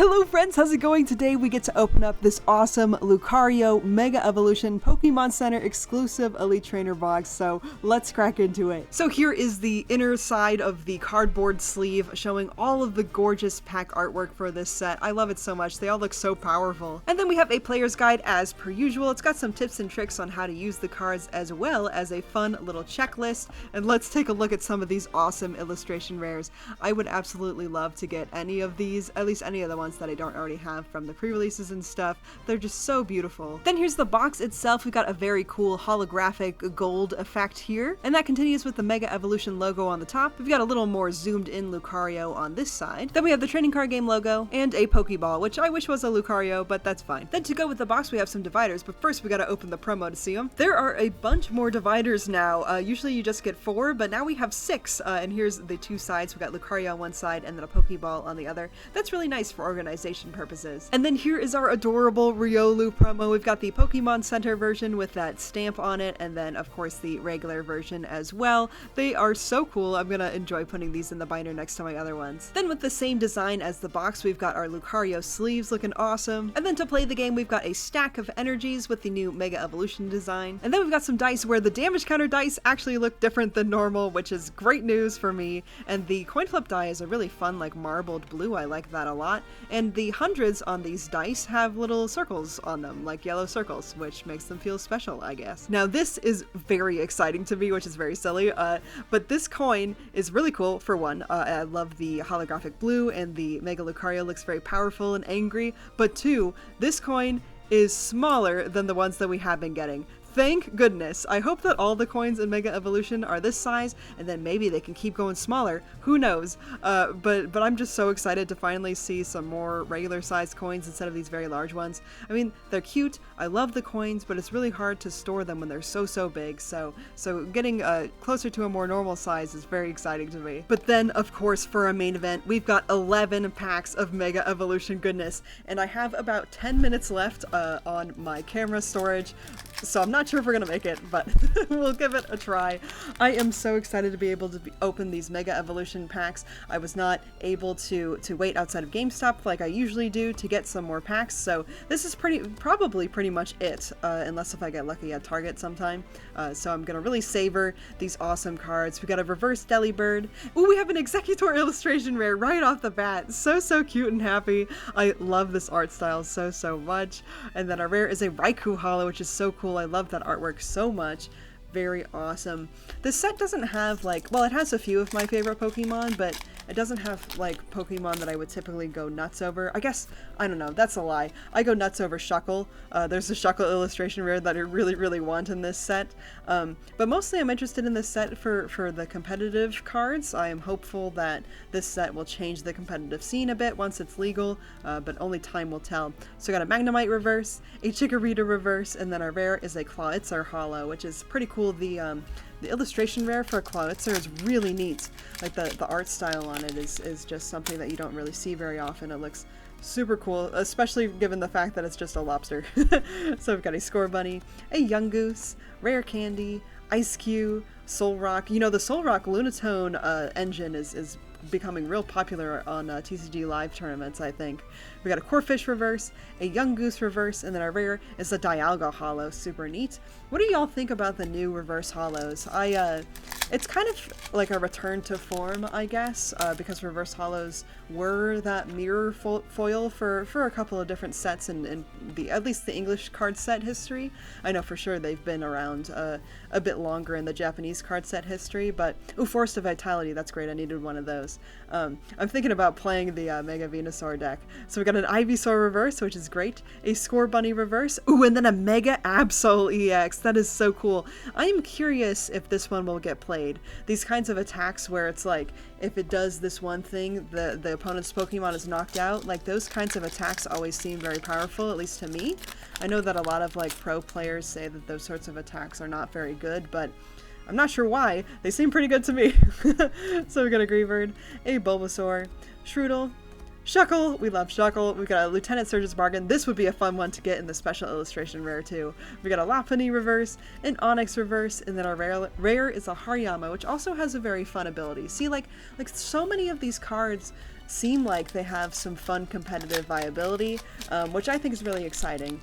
Hello friends, how's it going? Today we get to open up this awesome Lucario Mega Evolution Pokemon Center exclusive Elite Trainer box, so let's crack into it. So here is the inner side of the cardboard sleeve showing all of the gorgeous pack artwork for this set. I love it so much, they all look so powerful. And then we have a player's guide as per usual. It's got some tips and tricks on how to use the cards as well as a fun little checklist. And let's take a look at some of these awesome illustration rares. I would absolutely love to get any of these, at least any of the ones that I don't already have from the pre-releases and stuff. They're just so beautiful. Then here's the box itself. We've got a very cool holographic gold effect here, and that continues with the Mega Evolution logo on the top. We've got a little more zoomed in Lucario on this side. Then we have the trading card game logo and a Pokeball, which I wish was a Lucario, but that's fine. Then to go with the box we have some dividers, but first we gotta open the promo to see them. There are a bunch more dividers now. Usually you just get 4, but now we have 6, and here's the 2 sides. We've got Lucario on one side and then a Pokeball on the other. That's really nice for organization purposes. And then here is our adorable Riolu promo. We've got the Pokemon Center version with that stamp on it, and then of course the regular version as well. They are so cool. I'm gonna enjoy putting these in the binder next to my other ones. Then with the same design as the box, we've got our Lucario sleeves looking awesome. And then to play the game, we've got a stack of energies with the new Mega Evolution design. And then we've got some dice where the damage counter dice actually look different than normal, which is great news for me. And the coin flip die is a really fun, like marbled blue. I like that a lot. And the hundreds on these dice have little circles on them, like yellow circles, which makes them feel special, I guess. Now this is very exciting to me, which is very silly, but this coin is really cool for one. I love the holographic blue, and the Mega Lucario looks very powerful and angry, but 2, this coin is smaller than the ones that we have been getting. Thank goodness. I hope that all the coins in Mega Evolution are this size, and then maybe they can keep going smaller. Who knows? But I'm just so excited to finally see some more regular sized coins instead of these very large ones. I mean, they're cute. I love the coins, but it's really hard to store them when they're so big. So getting closer to a more normal size is very exciting to me. But then, of course, for our main event, we've got 11 packs of Mega Evolution goodness, and I have about 10 minutes left on my camera storage. So I'm not sure if we're gonna make it, but we'll give it a try. I am so excited to be able to open these Mega Evolution packs. I was not able to wait outside of GameStop like I usually do to get some more packs, so this is probably pretty much it, unless if I get lucky at Target sometime. So I'm gonna really savor these awesome cards. We got a reverse Delibird. Ooh, we have an Executor illustration rare right off the bat. So cute and happy. I love this art style so much. And then our rare is a Raikou holo, which is so cool. I love that artwork so much. Very awesome. This set doesn't have well, it has a few of my favorite Pokemon, but it doesn't have Pokemon that I would typically go nuts over. I guess, I don't know, that's a lie. I go nuts over Shuckle. There's a Shuckle illustration rare that I really want in this set. But mostly I'm interested in this set for the competitive cards. I am hopeful that this set will change the competitive scene a bit once it's legal, but only time will tell. So I got a Magnemite reverse, a Chikorita reverse, and then our rare is a Clawitzer holo, which is pretty cool. The illustration rare for a Clawitzer is really neat. Like the art style on it is just something that you don't really see very often. It looks super cool, especially given the fact that it's just a lobster. So we've got a Scorbunny, a Yungoos, Rare Candy, Ice Cube, Solrock. You know, the Solrock Lunatone engine is becoming real popular on TCG Live tournaments, I think. We got a Corphish reverse, a Yungoos reverse, and then our rare is a Dialga holo. Super neat. What do y'all think about the new reverse holos? It's kind of like a return to form, I guess, because reverse holos were that mirror foil for a couple of different sets in at least the English card set history. I know for sure they've been around a bit longer in the Japanese card set history, but ooh, Force of Vitality, that's great. I needed one of those. I'm thinking about playing the Mega Venusaur deck. So we got an Ivysaur reverse, which is great, a Scorbunny reverse, ooh, and then a Mega Absol EX. That is so cool. I am curious if this one will get played. These kinds of attacks where it's like, if it does this one thing, the opponent's Pokemon is knocked out, like those kinds of attacks always seem very powerful, at least to me. I know that a lot of pro players say that those sorts of attacks are not very good, but I'm not sure why. They seem pretty good to me. So we got a Greavard, a Bulbasaur, Shroodle, Shuckle, we love Shuckle. We've got a Lieutenant Surge's Bargain. This would be a fun one to get in the special illustration rare too. We got a Lopunny reverse, an Onyx reverse, and then our rare is a Hariyama, which also has a very fun ability. See, like so many of these cards seem like they have some fun competitive viability, which I think is really exciting.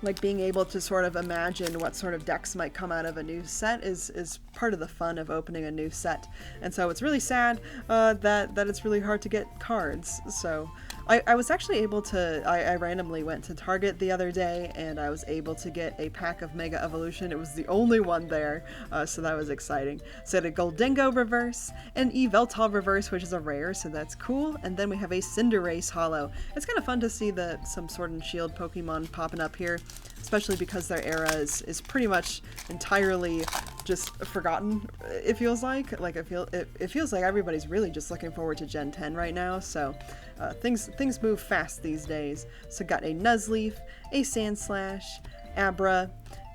Like being able to sort of imagine what sort of decks might come out of a new set is part of the fun of opening a new set. And so it's really sad that it's really hard to get cards. So I was actually able to, I randomly went to Target the other day and I was able to get a pack of Mega Evolution. It was the only one there, so that was exciting. So I had a Goldingo reverse, an Yveltal reverse, which is a rare, so that's cool. And then we have a Cinderace holo. It's kind of fun to see some Sword and Shield Pokemon popping up here, especially because their era is pretty much entirely just forgotten, it feels like. Like it feels like everybody's really just looking forward to Gen 10 right now, so things move fast these days. So got a Nuzleaf, a Sandslash, Abra,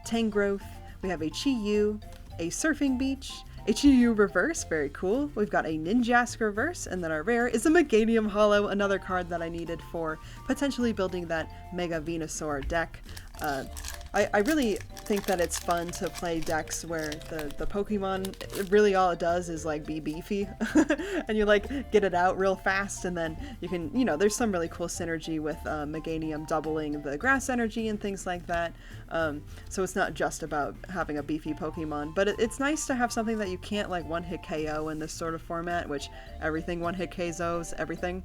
Tangrowth, we have a Chi-Yu, a Surfing Beach, a Chi-Yu reverse, very cool. We've got a Ninjask reverse, and then our rare is a Meganium holo, another card that I needed for potentially building that Mega Venusaur deck. I really think that it's fun to play decks where the Pokemon, really all it does is like be beefy and you like get it out real fast, and then you can, you know, there's some really cool synergy with Meganium doubling the grass energy and things like that. So it's not just about having a beefy Pokemon, but it's nice to have something that you can't like one-hit KO in this sort of format, which everything one-hit KOs, everything.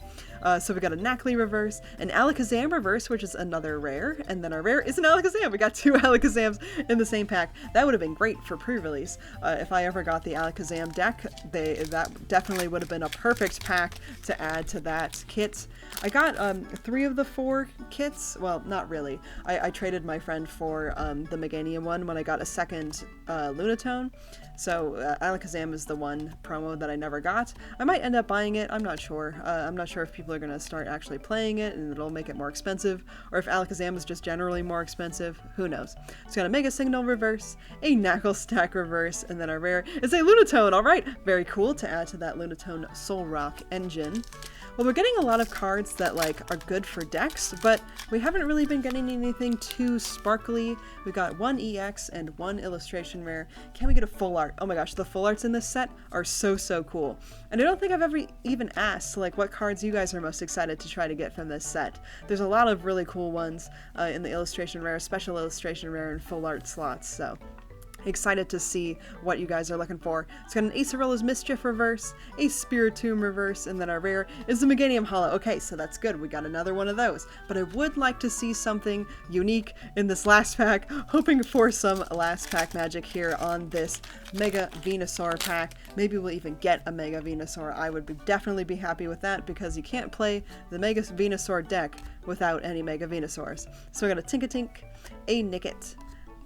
So we got a Nacli reverse, an Alakazam reverse, which is another rare, and then our rare is an Alakazam. We got 2 Alakazams in the same pack. That would have been great for pre-release. If I ever got the Alakazam deck, that definitely would have been a perfect pack to add to that kit. I got 3 of the 4 kits. Well, not really. I traded my friend for the Meganium one when I got a second Lunatone. So Alakazam is the one promo that I never got. I might end up buying it, I'm not sure. I'm not sure if people are going to start actually playing it and it'll make it more expensive, or if Alakazam is just generally more expensive, who knows. It's got a Mega Signal reverse, a Knuckle Stack reverse, and then our rare is a Lunatone. Alright, very cool to add to that Lunatone Soul Rock engine. Well, we're getting a lot of cards that like are good for decks, but we haven't really been getting anything too sparkly. We got 1 EX and 1 illustration rare. Can we get a full art? Oh my gosh, the full arts in this set are so cool. And I don't think I've ever even asked like what cards you guys are most excited to try to get from this set. There's a lot of really cool ones in the illustration rare, special illustration rare, and full art slots, so excited to see what you guys are looking for. It's got an Acerolla's Mischief reverse, a Spiritomb reverse, and then our rare is the Meganium holo. Okay, so that's good. We got another one of those. But I would like to see something unique in this last pack, hoping for some last pack magic here on this Mega Venusaur pack. Maybe we'll even get a Mega Venusaur. I would definitely be happy with that, because you can't play the Mega Venusaur deck without any Mega Venusaurs. So we got a Tinkatink, a Nickit,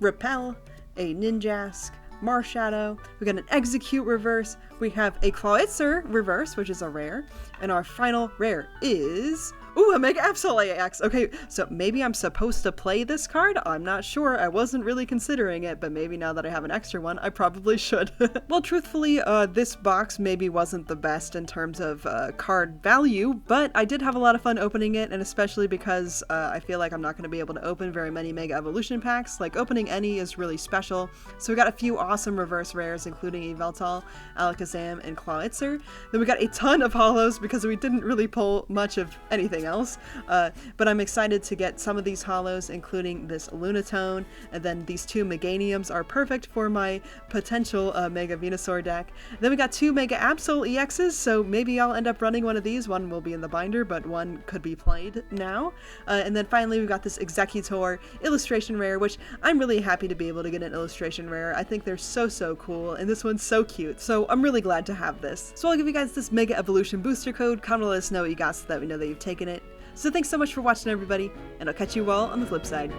Repel, a Ninjask, Marshadow, we got an Execute reverse, we have a Clawitzer reverse, which is a rare, and our final rare is... ooh, a Mega Absol AX! Okay, so maybe I'm supposed to play this card? I'm not sure. I wasn't really considering it, but maybe now that I have an extra one, I probably should. Well, truthfully, this box maybe wasn't the best in terms of card value, but I did have a lot of fun opening it, and especially because I feel like I'm not going to be able to open very many Mega Evolution packs. Like, opening any is really special. So we got a few awesome reverse rares, including Yveltal, Alakazam, and Clawitzer. Then we got a ton of holos because we didn't really pull much of anything else, but I'm excited to get some of these holos, including this Lunatone, and then these 2 Meganiums are perfect for my potential Mega Venusaur deck. Then we got 2 Mega Absol EXs, so maybe I'll end up running one of these. One will be in the binder, but one could be played now. And then finally we got this Executor illustration rare, which I'm really happy to be able to get an illustration rare. I think they're so cool, and this one's so cute, so I'm really glad to have this. So I'll give you guys this Mega Evolution booster code. Comment to let us know what you got so that we know that you've taken it. So thanks so much for watching, everybody, and I'll catch you all on the flip side.